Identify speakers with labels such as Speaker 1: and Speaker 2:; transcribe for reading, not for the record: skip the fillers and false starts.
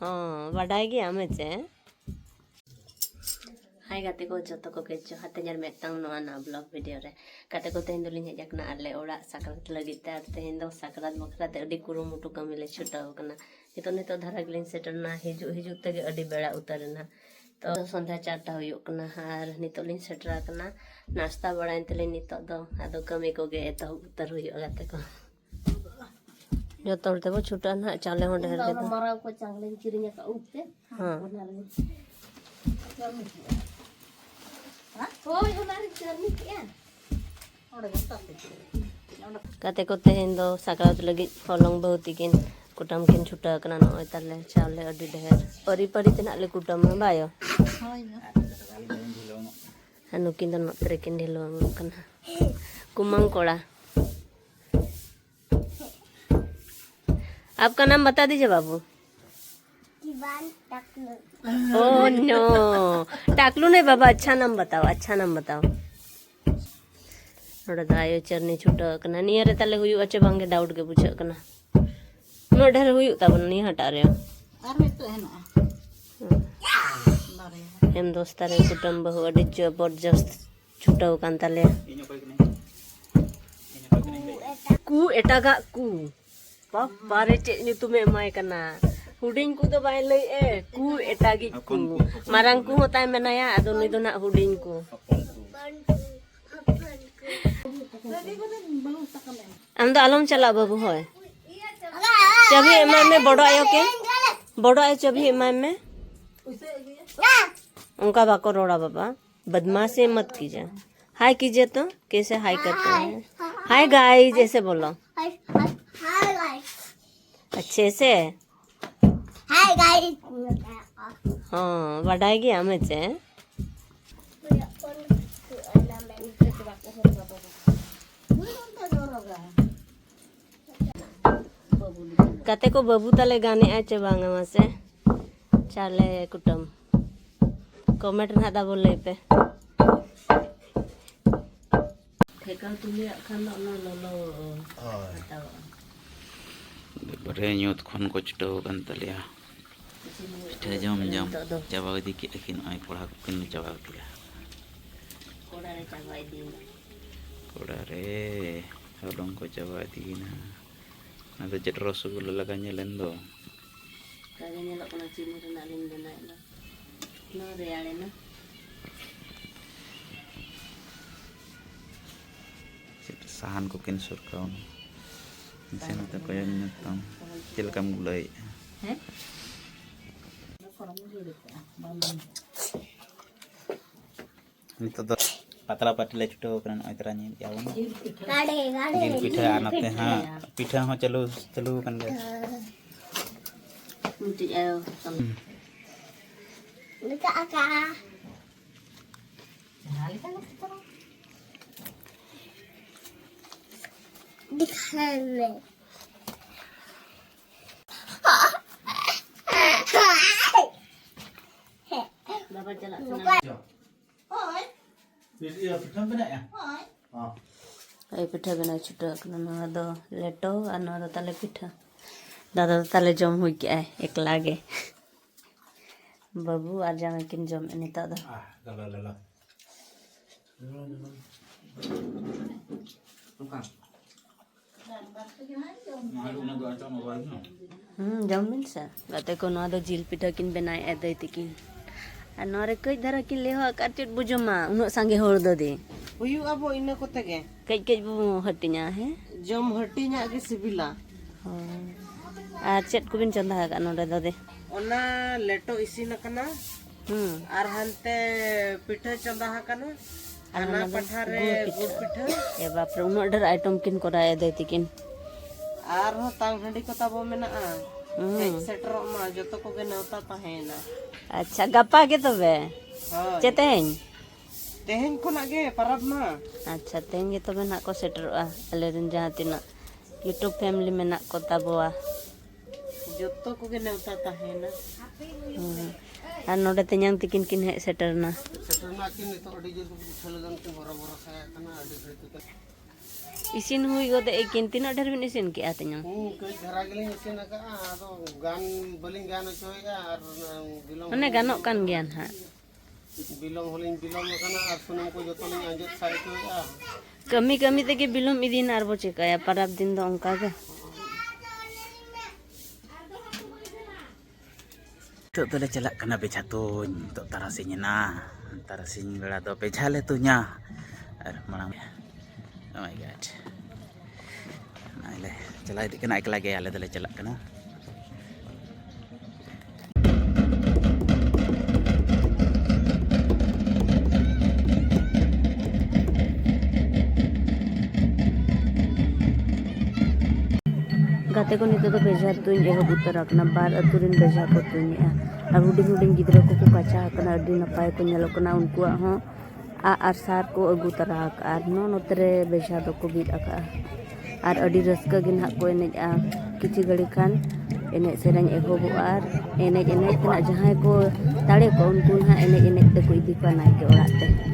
Speaker 1: हाँ बाडाई गया मैं चे हाय गाते को जो को के जो हाते जर मेटांग नोआ ना ब्लॉग वीडियो रे गाते को तेन दुलिन हेज कना आले ओड़ा साकरात लगी ते तेन दो साकरात बखरा ते अडी कुरुमुटु कमिले छुटाव कना नितो धारा गिलिन सेटरना हिजु ते अडी बेड़ा उतरना तो संध्या 4टा हुयुक कना हार नितो लिन सेटरा कना नाश्ता बड़ाइन तले नितो दो आदो कमी को गे एतो उतर हुयुक गाते को जो तोड़ते वो छुटा ना चाले हो ढेर के तो मारा को चांगले चिरिया का उठते हां kate ko tehen do sakrat lagi folong bahut ikin kutam kin chuta kana no tale chawle adi deher pari pari tenak le kutam bayo anu kin don trekin dilong kana kumang kola आपका नाम बता दीजिए बाबू oh no टाकलू नहीं बाबा अच्छा नाम बताओ नोड़ा दायो चरनी छुटा कना निया रे ताले हुयु अच्छे बांगे डाउट के पूछा कना नो ढेर हुयु तब नहीं हटा रहे आर में तो है ना हम दोस्ता रे कुटुंब बहु अडी जबरदस्त छुटा कान ताले कु एटागा कु पापा रे चे nyutume mai kana huding ku do bai lei ku etagi ku marang ku hotai menaya ado ni do nak huding ku am do alom chala babu hoy chabi emai में बड़ो आयो के बड़ो आयो chabi emai में उनका बाको रोड़ा बाबा बदमाशी मत कीजिए हाय कीजिए तो कैसे हाय करते हैं हाय गाइस ऐसे बोलो अच्छे से हाय गाइस हाँ बढ़ाई गया मैं से कते को बबू तले गाने आचे बांगा मसे चाले कुटुम कमेंट ना दा बोले पे ठेका तुम्हें खाना लो बरे न्यूत खन को चुटो kan talia पिठा जम चाबा दी के अकिन आई पढ़ा किन चाबा किया कोड़ा रे चाबा दी कोड़ा रे हलong को चाबा दी ना ना तो चट रसगुल्ला लगा ñelen do kage ñelo kono chini rena lin dena ila no re ale na sahan ko kin surkaun Sen atau kayak nyetang cilkam gulai. Ini tuh patla patla cuto kan aiteranya ya wan. Gil pitha anaknya ha pitha ho celu kan guys. Mesti ayo. Lika aka. दिखाने बाबा चला ओए ये पिठा बनाया हां ए पिठा बना छुटा कना दो लेटो अन दो ताले पिठा दादा ताले जम हुई के एक लागे बाबू आ जा किन जम एनी ता दा ला जमीन से गाते को ना दो जिल पिठा किन बनाए एदे तिकिन आ नरे कई धरा किन ले हो काटिट बुजुमा उनो संगे होर दो दे हुयु अबो इने कोते के कई बु हटिया है जम हटिया के सिबिला आ चेट को बिन चंदा का नोडे दो दे ओना लेटो इसिन कना आर हनते पिठा चंदा कना आना पठारे गुड़ पिठा ए बाप रे उनो डर आइटम किन कोराय दे तिकिन आर हो तांग हंडी को तबो मेना सेटर मा जतो को गे नवता तहेना अच्छा गप्पा के तबे चेतेन तेहेन को नागे परब मा अच्छा तेहेन गे तबे ना को सेटरआ अलेरन जहां तिना यूट्यूब फैमिली में ना को तबवा जतो को गे नवता तहेना আর নোডে তেñang তিকিন কিন हे सेटरना किन तो अडी जोर को छलगन के बरा बरा खाया कना अडी घड़ी Isin hui gode ekin tina dhar bin isin ki atanya.
Speaker 2: Kay dhara giling isin aka ado gan baling gan coy ar bilong.
Speaker 1: Mane ganok kan gian ha.
Speaker 2: Bilong huling bilong kana ar sunum ko joto ling anjot sai coy
Speaker 1: Kami tege bilum idin ar bo chekaya parab din do ongka ge.
Speaker 3: Tuk tu le celak kena beca tuny untuk tarasinya nah tarasinya bela tu beca le tunya malang oh my god nah le celak itu kena lagi ale tu le celak kena
Speaker 1: Gate ko nito to beja tuny ehab utar akna bar aturin beja ko tuny ar huding gidra ko kacha akna adi napai ko nyalo kana unku ho ar sar ko agu tarak ar no notre beja do ko bid aka ar adi raska gin hak ko enej a kichi gadi khan enej serang ehab ar enej tena jahai ko tare ko unku ha enej te ko idi pa nai ke orat te